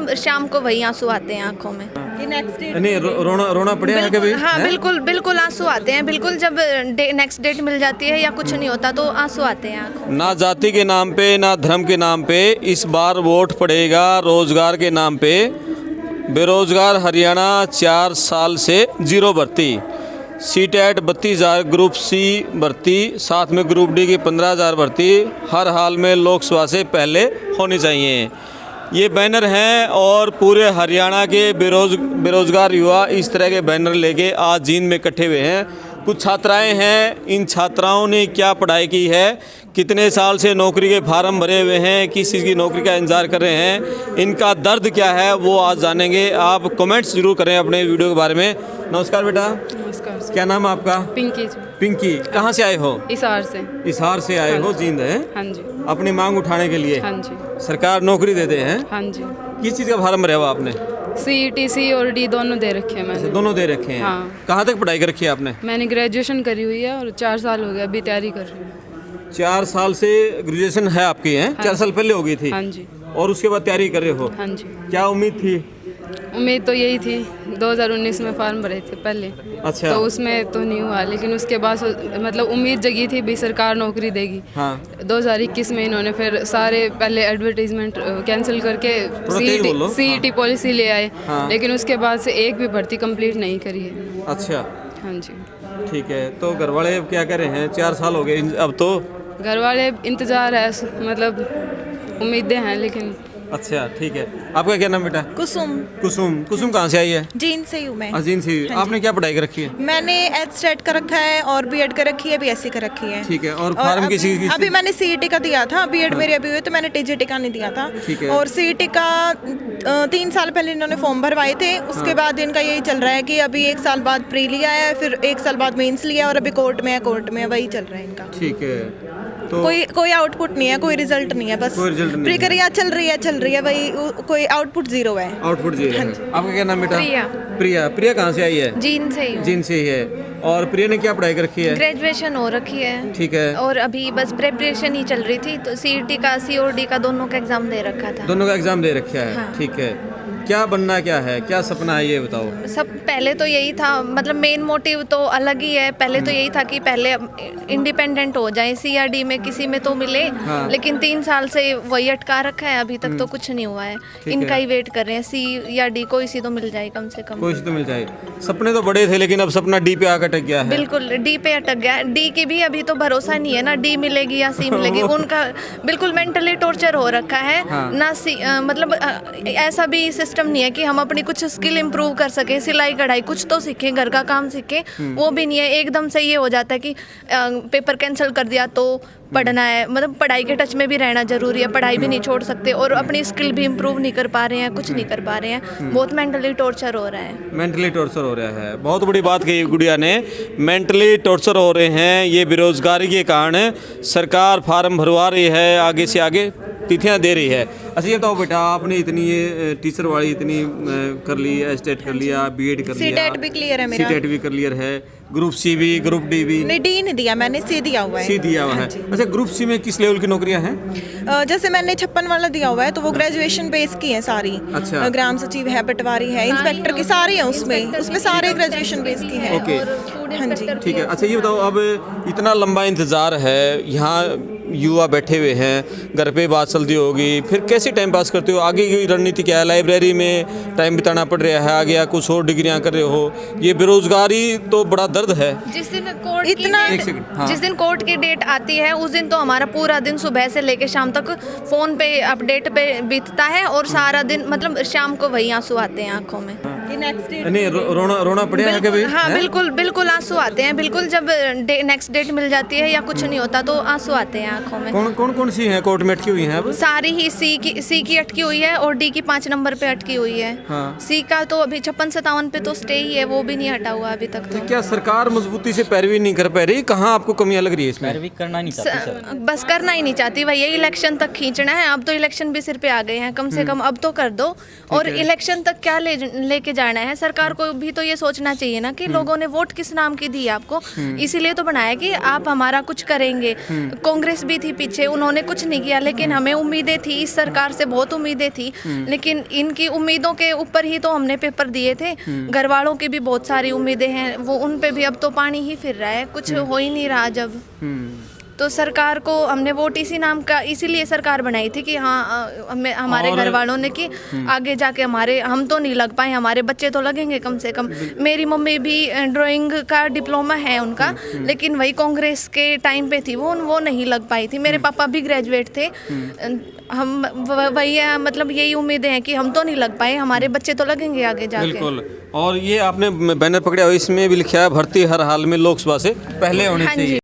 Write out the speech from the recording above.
मतलब शाम को वही आंसू आते हैं आंखों में। नहीं रोना पड़ेगा कभी? हाँ बिल्कुल बिल्कुल आंसू आते हैं बिल्कुल, जब नेक्स्ट डेट मिल जाती है या कुछ नहीं होता तो आंसू आते हैं आंखों में। ना जाति के नाम पे ना धर्म के नाम पे इस बार वोट पड़ेगा रोजगार के नाम पे। बेरोजगार हरियाणा 4 साल से जीरो भर्ती। सीटेट 32,000, ग्रुप सी भर्ती, साथ में ग्रुप डी की 15,000 भर्ती हर हाल में लोकसभा से पहले होनी चाहिए। ये बैनर हैं और पूरे हरियाणा के बेरोजगार युवा इस तरह के बैनर लेके आज जींद में इकट्ठे हुए हैं। कुछ छात्राएं हैं, इन छात्राओं ने क्या पढ़ाई की है, कितने साल से नौकरी के फार्म भरे हुए हैं, किस चीज़ की नौकरी का इंतजार कर रहे हैं, इनका दर्द क्या है वो आज जानेंगे। आप कमेंट्स जरूर करें अपने वीडियो के बारे में। नमस्कार बेटा। नमस्कार। क्या नाम है आपका? पिंकी। पिंकी, कहाँ से आए हो? हिसार से। हिसार से आए हो जींद है? हाँ जी। अपनी मांग उठाने के लिए? हाँ जी। सरकार नौकरी देते हैं? हाँ जी। किस चीज़ का फार्म भरा हुआ आपने? CET और D दोनों दे रखे हैं मैंने। दोनों दे रखे हैं? हाँ। कहाँ तक पढ़ाई कर रखी है आपने? मैंने ग्रेजुएशन करी हुई है और 4 साल हो गया, अभी तैयारी कर रही हूँ। 4 साल से ग्रेजुएशन है आपकी? हैं? 4 साल पहले हो गई थी? हाँ जी। और उसके बाद तैयारी कर रहे हो? हाँ जी। क्या उम्मीद थी? उम्मीद तो यही थी, 2019 में फॉर्म भरे थे पहले। अच्छा। तो उसमें तो नहीं हुआ, लेकिन उसके बाद मतलब उम्मीद जगी थी भी सरकार नौकरी देगी। हाँ। 2021 में इन्होंने फिर सारे पहले एडवर्टीजमेंट कैंसिल करके CET पॉलिसी ले आए। हाँ। लेकिन उसके बाद से एक भी भर्ती कंप्लीट नहीं करी है। अच्छा। हाँ जी। ठीक है, तो घर वाले अब क्या कर रहे हैं? 4 साल हो गए अब तो। घर वाले इंतज़ार है, मतलब उम्मीदें हैं लेकिन। अच्छा ठीक है। आपका क्या नाम बेटा? कुसुम। कुसुम कहाँ से आई है? जींद से हूँ मैं। जींद से। आपने क्या पढ़ाई कर रखी है? मैंने एचस्टेट कर रखा है और बीएड कर रखी है, BSc कर रखी है। ठीक है। और फार्म किसी अभी मैंने CET का दिया था, बीएड मेरी अभी हुई तो मैंने TGT का नहीं दिया था। ठीक है। और CET का 3 साल पहले इन्होंने फॉर्म भरवाए थे, उसके बाद इनका यही चल रहा है कि अभी 1 साल बाद प्री लिया है, फिर 1 साल बाद मेंस लिया और अभी कोर्ट में वही चल रहा है इनका। ठीक है। तो कोई आउटपुट नहीं है, कोई रिजल्ट नहीं है, बस प्रक्रिया चल रही है वही, कोई आउटपुट जीरो है। आउटपुट जीरो है। आपका क्या नाम बेटा? प्रिया। प्रिया कहाँ से आई है? जींद से ही। जींद से ही है। और प्रिया ने क्या पढ़ाई कर रखी है? ग्रेजुएशन हो रखी है। ठीक है। और अभी बस प्रिपरेशन ही चल रही थी, तो CET का C और D का दोनों का एग्जाम दे रखा था। दोनों का एग्जाम दे रखा है। हाँ। ठीक है। क्या बनना क्या है, क्या सपना है ये बताओ। सब पहले तो यही था, मतलब मेन मोटिव तो अलग ही है। पहले तो यही था कि पहले इंडिपेंडेंट हो जाए, C या D में किसी में तो मिले। हाँ। लेकिन 3 साल से वही अटका रखा है, अभी तक तो कुछ नहीं हुआ है। इनका ही वेट कर रहे हैं, C या D कोई सी तो मिल जाए कम से कम। कोई सी तो मिल जाए। सपने तो बड़े थे लेकिन अब सपना D पे आकर अटक गया है। बिल्कुल D पे अटक गया। D की भी अभी तो भरोसा नहीं है ना, D मिलेगी या C मिलेगी। उनका बिल्कुल मेंटली टॉर्चर हो रखा है। हाँ। ना मतलब ऐसा भी सिस्टम नहीं है कि हम अपनी कुछ स्किल इंप्रूव कर सके, सिलाई कढ़ाई कुछ तो सीखे, घर का काम सीखे, वो भी नहीं है। एकदम से ये हो जाता है कि पेपर कैंसिल कर दिया तो पढ़ना है, मतलब पढ़ाई के टच में भी रहना जरूरी है, पढ़ाई भी नहीं छोड़ सकते और अपनी स्किल भी इंप्रूव नहीं कर पा रहे हैं, कुछ नहीं कर पा रहे हैं। बहुत मेंटली टॉर्चर हो रहा है। मेंटली टॉर्चर हो रहा है। बहुत बड़ी बात कही गुड़िया ने, मेंटली टॉर्चर हो रहे हैं ये बेरोजगारी के कारण। सरकार फार्म भरवा रही है, आगे से आगे तिथियां दे रही है। अच्छा ये बताओ बेटा, आपने इतनी ये टीचर वाली इतनी कर ली, एचटेट कर लिया, बीएड कर लिया, सीटेट भी क्लियर है मेरा। सीटेट भी क्लियर है, ग्रुप सी भी, ग्रुप डी भी? नहीं, D नहीं दिया मैंने, C दिया हुआ है। C दिया हुआ है। अच्छा ग्रुप सी में किस लेवल की नौकरियां हैं? जैसे मैंने 56 वाला दिया हुआ है तो वो ग्रेजुएशन बेस की है सारी। अच्छा। ग्राम सचिव है, पटवारी है, इंस्पेक्टर की सारी है उसमें सारे ग्रेजुएशन बेस की है। ओके। हाँ जी। ठीक है। अच्छा ये बताओ, अब इतना लंबा इंतज़ार है, यहाँ युवा बैठे हुए हैं, घर पे बात चलती होगी, फिर कैसे टाइम पास करते हो? आगे की रणनीति क्या है? लाइब्रेरी में टाइम बिताना पड़ रहा है, आगे या कुछ और डिग्रियां कर रहे हो? ये बेरोजगारी तो बड़ा दर्द है। जिस दिन कोर्ट की डेट आती है उस दिन तो हमारा पूरा दिन सुबह से लेके शाम तक फोन पे अपडेट पे बीतता है और सारा दिन मतलब शाम को वही आंसू आते हैं आंखों में। नहीं रोना पड़ेगा कभी? हाँ बिल्कुल आंसू आते हैं बिल्कुल, जब नेक्स्ट डेट मिल जाती है या कुछ नहीं होता तो आंसू आते हैं आंखों में। कौन सी हैं कोर्ट में अटकी हुई हैं अब? सारी ही C की अटकी हुई है और D की 5 नंबर पे अटकी हुई है। हाँ। C का तो अभी 56-57 पे तो स्टे ही है, वो भी नहीं हटा हुआ अभी तक तो। क्या सरकार मजबूती से पैरवी नहीं कर पा रही? कहाँ आपको कमियां लग रही है इसमें? पैरवी करना नहीं चाहती बस करना ही नहीं चाहती भाई, ये इलेक्शन तक खींचना है। अब तो इलेक्शन भी सिर पे आ गए हैं, कम से कम अब तो कर दो। और इलेक्शन तक क्या लेके जाना है, सरकार को भी तो ये सोचना चाहिए ना कि लोगों ने वोट किस नाम की दी आपको, इसीलिए तो बनाया कि आप हमारा कुछ करेंगे। कांग्रेस भी थी पीछे, उन्होंने कुछ नहीं किया, लेकिन हमें उम्मीदें थी, इस सरकार से बहुत उम्मीदें थी, लेकिन इनकी उम्मीदों के ऊपर ही तो हमने पेपर दिए थे। घर वालों की भी बहुत सारी उम्मीदें हैं, वो उन पे भी अब तो पानी ही फिर रहा है, कुछ हो ही नहीं रहा जब। तो सरकार को हमने वोट इसी नाम का, इसीलिए सरकार बनाई थी कि हाँ हमारे घर वालों ने कि आगे जाके हम तो नहीं लग पाए, हमारे बच्चे तो लगेंगे कम से कम। मेरी मम्मी भी ड्राइंग का डिप्लोमा है उनका, लेकिन वही कांग्रेस के टाइम पे थी, वो नहीं लग पाई थी। मेरे पापा भी ग्रेजुएट थे, हम वही मतलब यही उम्मीदें हैं कि हम तो नहीं लग पाए, हमारे बच्चे तो लगेंगे आगे जाके। बिल्कुल। और ये आपने बैनर पकड़ा हुआ, इसमें भी लिखा है भर्ती हर हाल में लोकसभा से पहले होनी हाँ जी। चाहिए।